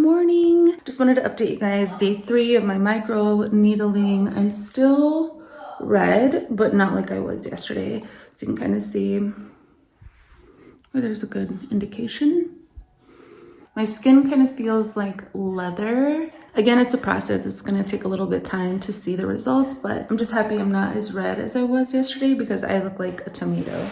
morning. Just wanted to update you guys. Day 3 of my micro needling. I'm still red, but not like I was yesterday. So you can kind of see where there's a good indication. My skin kind of feels like leather. Again, it's a process. It's gonna take a little bit of time to see the results, but I'm just happy I'm not as red as I was yesterday because I look like a tomato.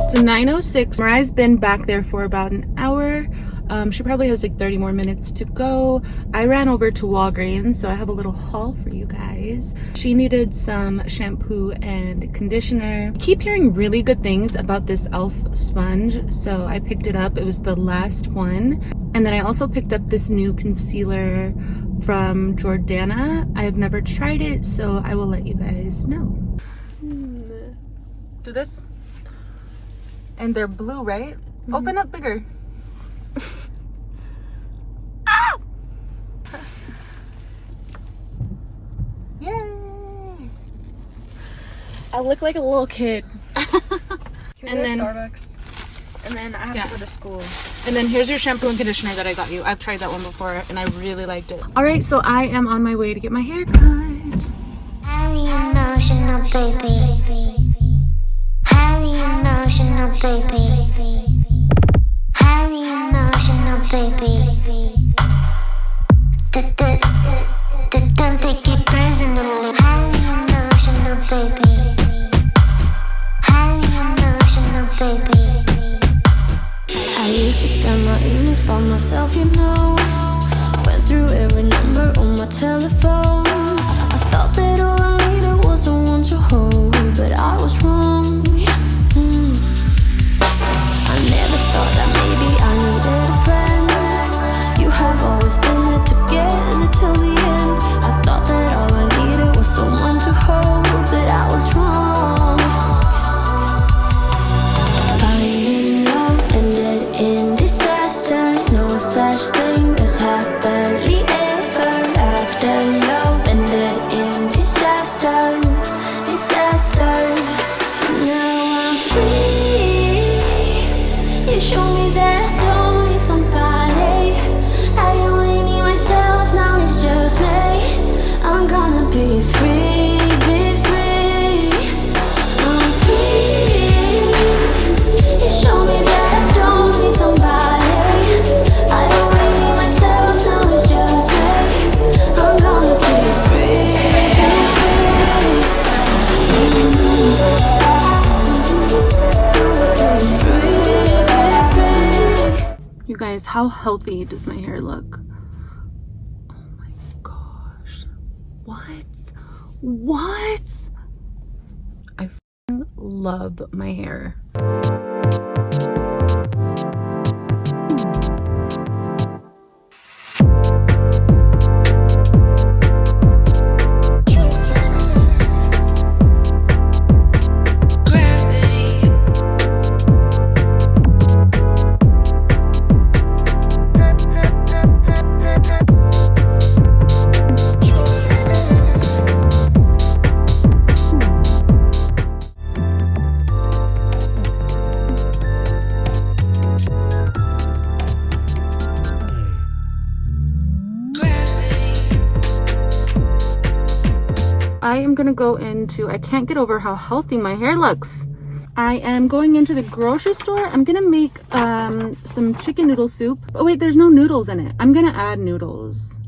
So 9:06, Mariah's been back there for about an hour. She probably has like 30 more minutes to go. I ran over to Walgreens, so I have a little haul for you guys. She needed some shampoo and conditioner. I keep hearing really good things about this e.l.f. sponge, so I picked it up. It was the last one. And then I also picked up this new concealer from Jordana. I have never tried it, so I will let you guys know. Do this. And they're blue, right? Mm-hmm. Open up bigger. Ah! Yay! I look like a little kid. And then Starbucks. And then I have to go to school. And then here's your shampoo and conditioner that I got you. I've tried that one before and I really liked it. All right, so I am on my way to get my hair cut. Highly emotional, baby. Highly emotional, baby. Highly emotional, baby. Don't take it personally. Highly emotional, baby. Highly emotional, baby. I used to spend my evenings by myself, you know. Went through every number on my telephone. I thought that all I needed was someone to hold, but I was wrong. I never thought that maybe I needed a friend. You have always been there together till the end. I thought that all I needed was someone to hold, but I was wrong. Finding love ended in disaster. No such thing as happily ever after. Love ended in disaster. Now I'm free. You show me that I don't need somebody. I only need myself, now it's just me. I'm gonna be free, be free. I'm free. You show me that I don't need somebody. I only need myself, now it's just me. I'm gonna be free, You guys, how healthy does my hair look? Oh my gosh. What? I f***ing love my hair. I am gonna go into, I can't get over how healthy my hair looks. I am going into the grocery store. I'm gonna make some chicken noodle soup. Oh wait, there's no noodles in it. I'm gonna add noodles.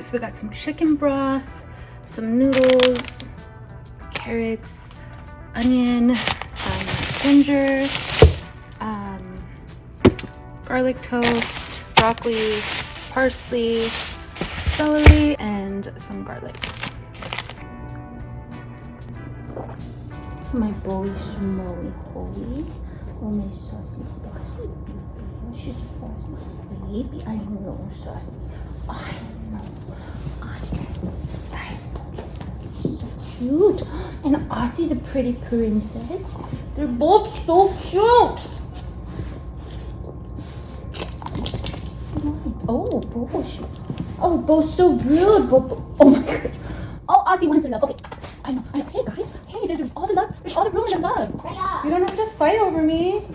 so we got some chicken broth, some noodles, carrots, onion, some ginger, garlic toast, broccoli, parsley, celery, and some garlic. My boy smelly holy. Oh, my saucy bossy baby. She's bossy baby. I know, saucy. I know. She's so cute. And Ossie's a pretty princess. They're both so cute. Oh, Bo's. Oh, Bo's so rude. Oh my god. Oh, Ossie wants to love. Okay. I know. Hey guys. Hey, there's all the love. There's all the room in the love. You don't have to fight over me.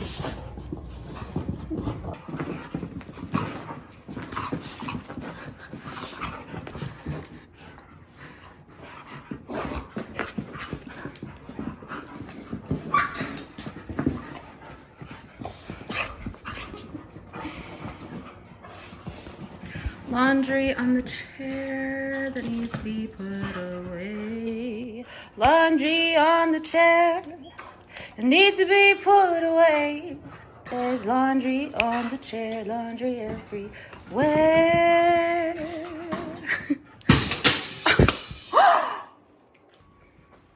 Laundry on the chair that needs to be put away. Laundry on the chair that needs to be put away. There's laundry on the chair, laundry everywhere.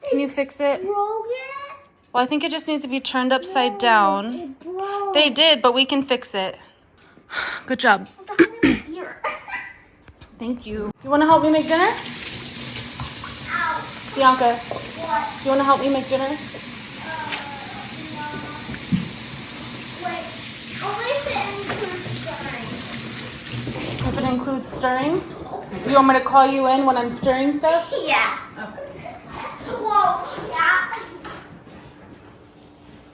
Can you fix it? Well, I think it just needs to be turned upside down. They did, but we can fix it. Good job. Thank you. You want to help me make dinner? Ow. Bianca, what? You want to help me make dinner? No. Wait, only if it includes stirring. If it includes stirring? You want me to call you in when I'm stirring stuff? Yeah. Okay. Whoa, yeah.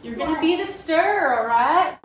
You're going to be the stirrer, all right?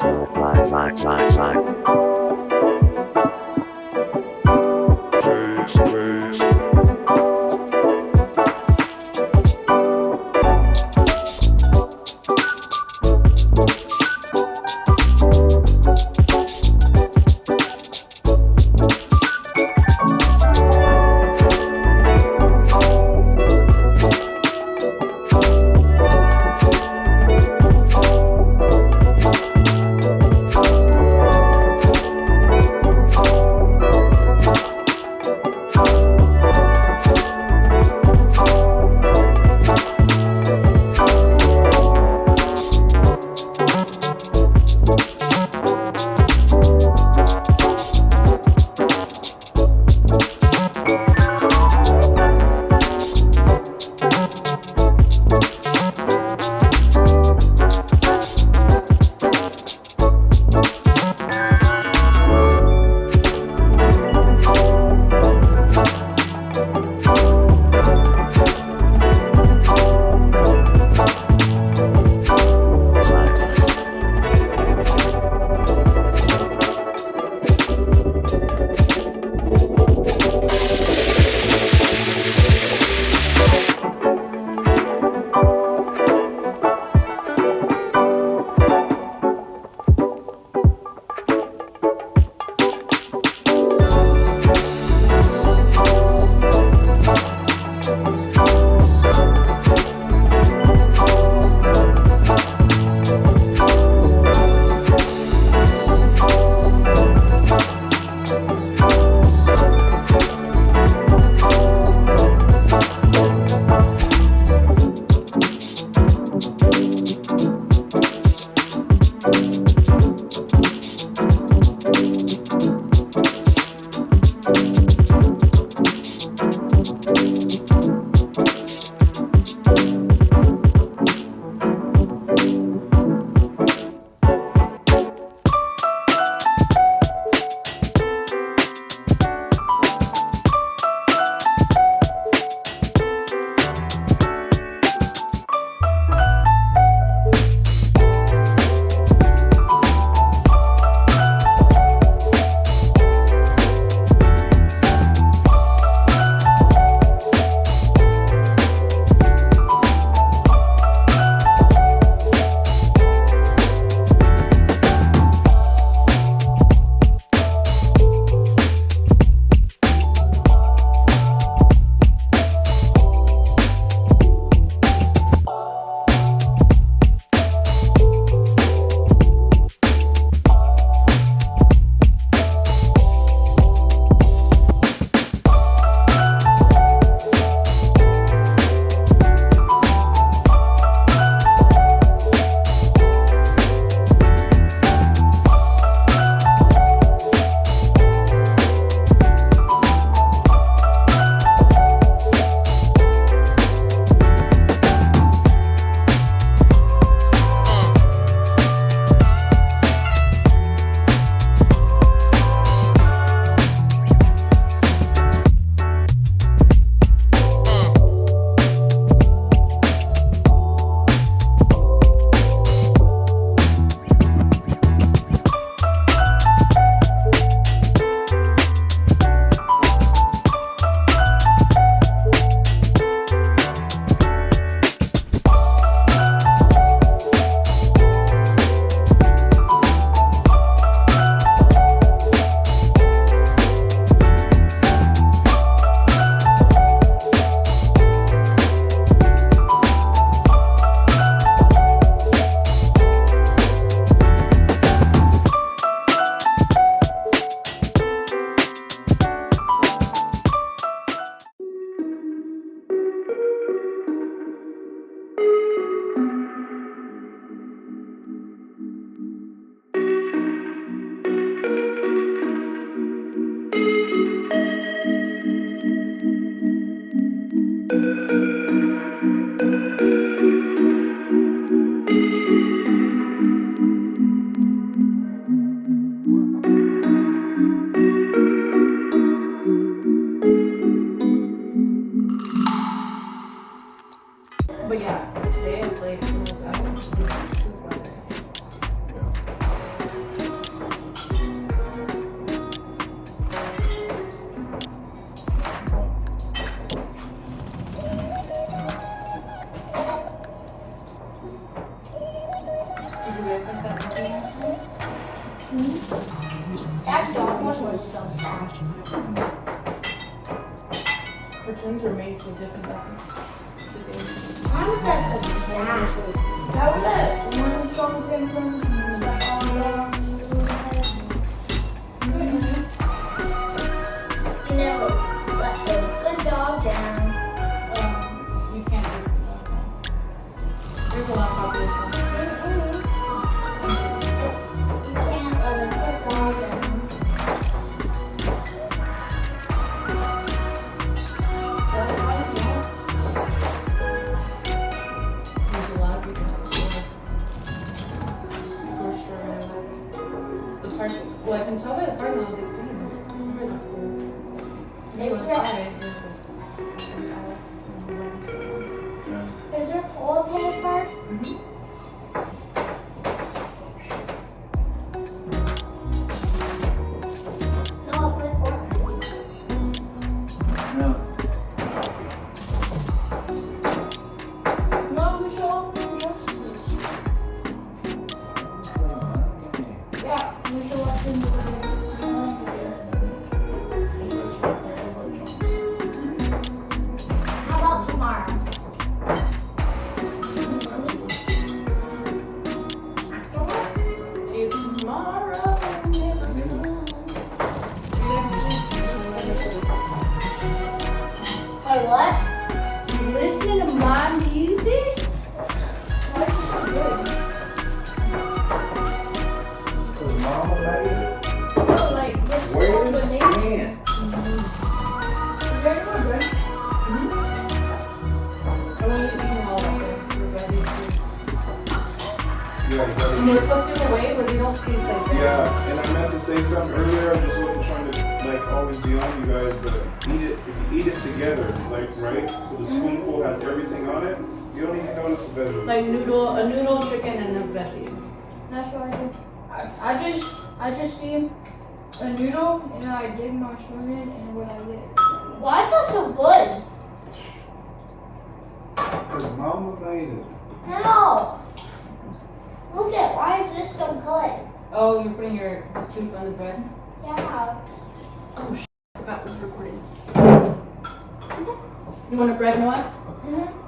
Her twins were made so different back then. Mom says it's sad. That was it. One strong thing from you know, let the good dog down. You can't do it. There's a lot of population. You can't let a good dog down. That's why, yeah. There's a lot of people who are struggling. The park, well, I can tell by the parking lot, I was like, damn, we're not cool. You go outside, and it's like, Is there toilet paper? No, I'll put it for No. No, Michelle. Yeah, Michelle, what's in the How about tomorrow? it's tomorrow, never Wait, what? You listening to my music? Why is it so good? Cause mama made it. Oh, like this Where's combination. Aunt? Is there any more bread? I want you to eat them all up there. Yeah, And they're cooked in a way where they don't taste like this. yeah, and I meant to say something earlier. I just wasn't trying to like always be on you guys, but eat it. If you eat it together, like right, so the spoonful has everything on it. You don't even notice the vegetables. Like a noodle, chicken, and a veggie. That's what I do. I just see a noodle and I dig my spoon in and what I get. Why is that so good? Cause mama made it. No. Look at why is this so good? Oh, you're putting your soup on the bread? Yeah. Oh, I forgot it was recording. You want a bread, Noah? Mm-hmm.